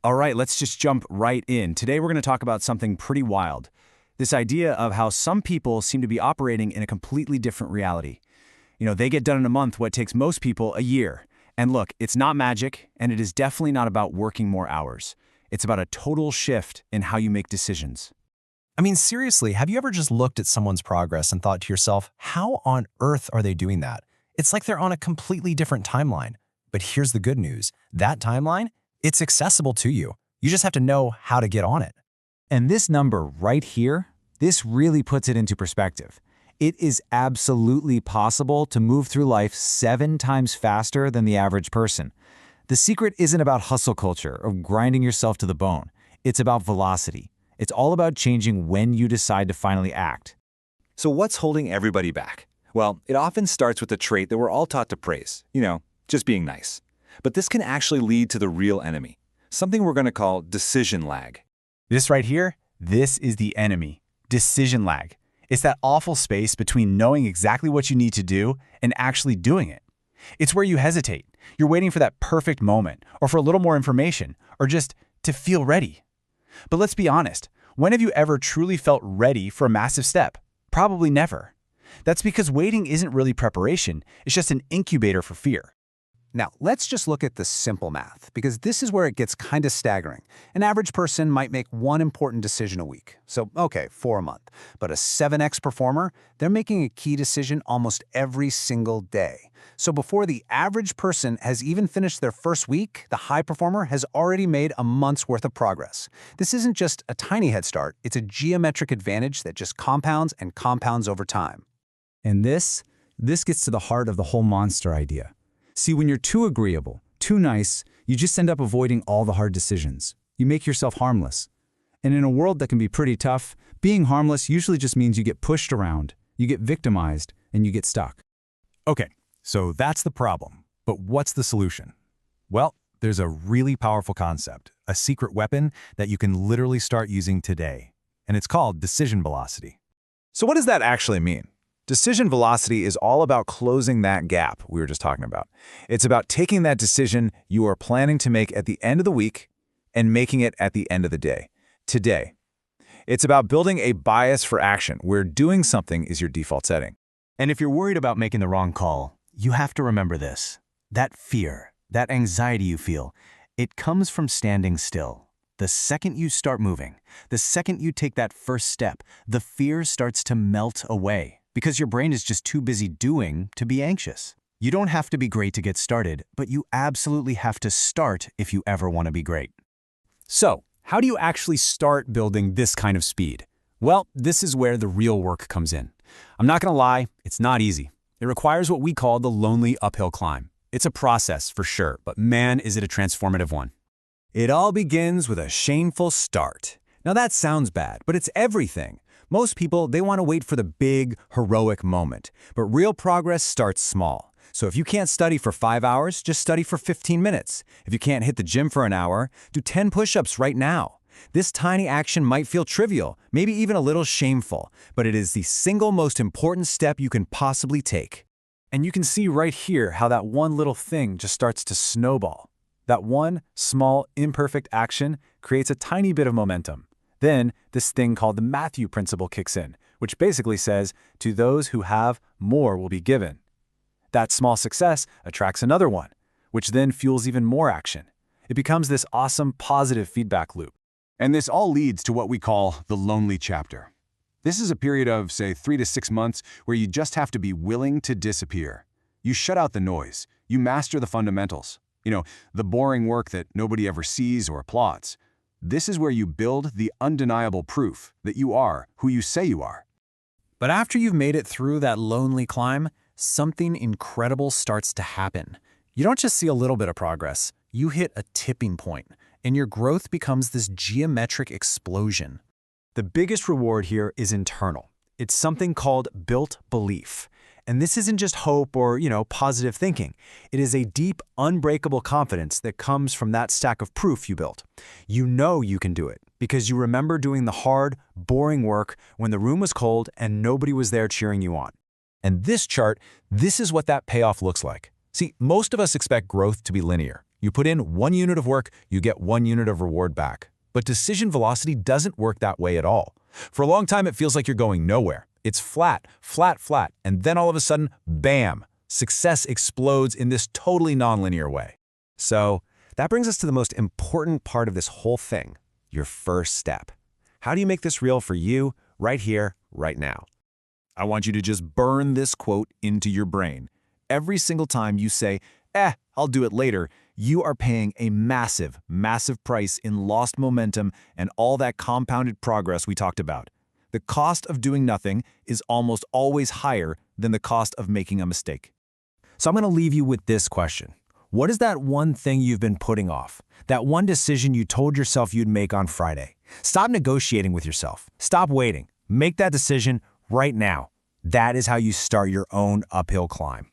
All right, let's just jump right in. Today we're going to talk about something pretty wild. This idea of how some people seem to be operating in a completely different reality. They get done in a month what takes most people a year. And look, it's not magic, and it is definitely not about working more hours. It's about a total shift in how you make decisions. I mean, seriously, have you ever just looked at someone's progress and thought to yourself, how on earth are they doing that? It's like they're on a completely different timeline. But here's the good news. That timeline, it's accessible to you. You just have to know how to get on it. And this number right here, this really puts it into perspective. It is absolutely possible to move through life 7 times faster than the average person. The secret isn't about hustle culture or grinding yourself to the bone. It's about velocity. It's all about changing when you decide to finally act. So what's holding everybody back? Well, it often starts with a trait that we're all taught to praise, just being nice. But this can actually lead to the real enemy, something we're going to call decision lag. This right here, this is the enemy, decision lag. It's that awful space between knowing exactly what you need to do and actually doing it. It's where you hesitate. You're waiting for that perfect moment, or for a little more information, or just to feel ready. But let's be honest, when have you ever truly felt ready for a massive step? Probably never. That's because waiting isn't really preparation, it's just an incubator for fear. Now, let's just look at the simple math, because this is where it gets kind of staggering. An average person might make one important decision a week. So, okay, 4 a month. But a 7x performer, they're making a key decision almost every single day. So before the average person has even finished their first week, the high performer has already made a month's worth of progress. This isn't just a tiny head start, it's a geometric advantage that just compounds and compounds over time. And this gets to the heart of the whole monster idea. See, when you're too agreeable, too nice, you just end up avoiding all the hard decisions. You make yourself harmless. And in a world that can be pretty tough, being harmless usually just means you get pushed around, you get victimized, and you get stuck. Okay, so that's the problem. But what's the solution? Well, there's a really powerful concept, a secret weapon that you can literally start using today. And it's called decision velocity. So what does that actually mean? Decision velocity is all about closing that gap we were just talking about. It's about taking that decision you are planning to make at the end of the week and making it at the end of the day, today. It's about building a bias for action where doing something is your default setting. And if you're worried about making the wrong call, you have to remember this. That fear, that anxiety you feel, it comes from standing still. The second you start moving, the second you take that first step, the fear starts to melt away. Because your brain is just too busy doing to be anxious. You don't have to be great to get started, but you absolutely have to start if you ever want to be great. So, how do you actually start building this kind of speed? Well, this is where the real work comes in. I'm not going to lie, it's not easy. It requires what we call the lonely uphill climb. It's a process for sure, but man, is it a transformative one. It all begins with a shameful start. Now that sounds bad, but it's everything. Most people, they want to wait for the big, heroic moment. But real progress starts small. So if you can't study for 5 hours, just study for 15 minutes. If you can't hit the gym for an hour, do 10 push-ups right now. This tiny action might feel trivial, maybe even a little shameful, but it is the single most important step you can possibly take. And you can see right here how that one little thing just starts to snowball. That one small, imperfect action creates a tiny bit of momentum. Then, this thing called the Matthew principle kicks in, which basically says, to those who have, more will be given. That small success attracts another one, which then fuels even more action. It becomes this awesome positive feedback loop. And this all leads to what we call the lonely chapter. This is a period of, say, 3 to 6 months where you just have to be willing to disappear. You shut out the noise. You master the fundamentals. The boring work that nobody ever sees or applauds. This is where you build the undeniable proof that you are who you say you are. But after you've made it through that lonely climb, something incredible starts to happen. You don't just see a little bit of progress. You hit a tipping point, and your growth becomes this geometric explosion. The biggest reward here is internal. It's something called built belief. And this isn't just hope or, positive thinking. It is a deep, unbreakable confidence that comes from that stack of proof you built. You know you can do it because you remember doing the hard, boring work when the room was cold and nobody was there cheering you on. And this chart, this is what that payoff looks like. See, most of us expect growth to be linear. You put in 1 unit of work, you get 1 unit of reward back. But decision velocity doesn't work that way at all. For a long time, it feels like you're going nowhere. It's flat, flat, flat, and then all of a sudden, bam! Success explodes in this totally nonlinear way. So that brings us to the most important part of this whole thing, your first step. How do you make this real for you, right here, right now? I want you to just burn this quote into your brain. Every single time you say, I'll do it later, you are paying a massive, massive price in lost momentum and all that compounded progress we talked about. The cost of doing nothing is almost always higher than the cost of making a mistake. So I'm going to leave you with this question. What is that one thing you've been putting off? That one decision you told yourself you'd make on Friday? Stop negotiating with yourself. Stop waiting. Make that decision right now. That is how you start your own uphill climb.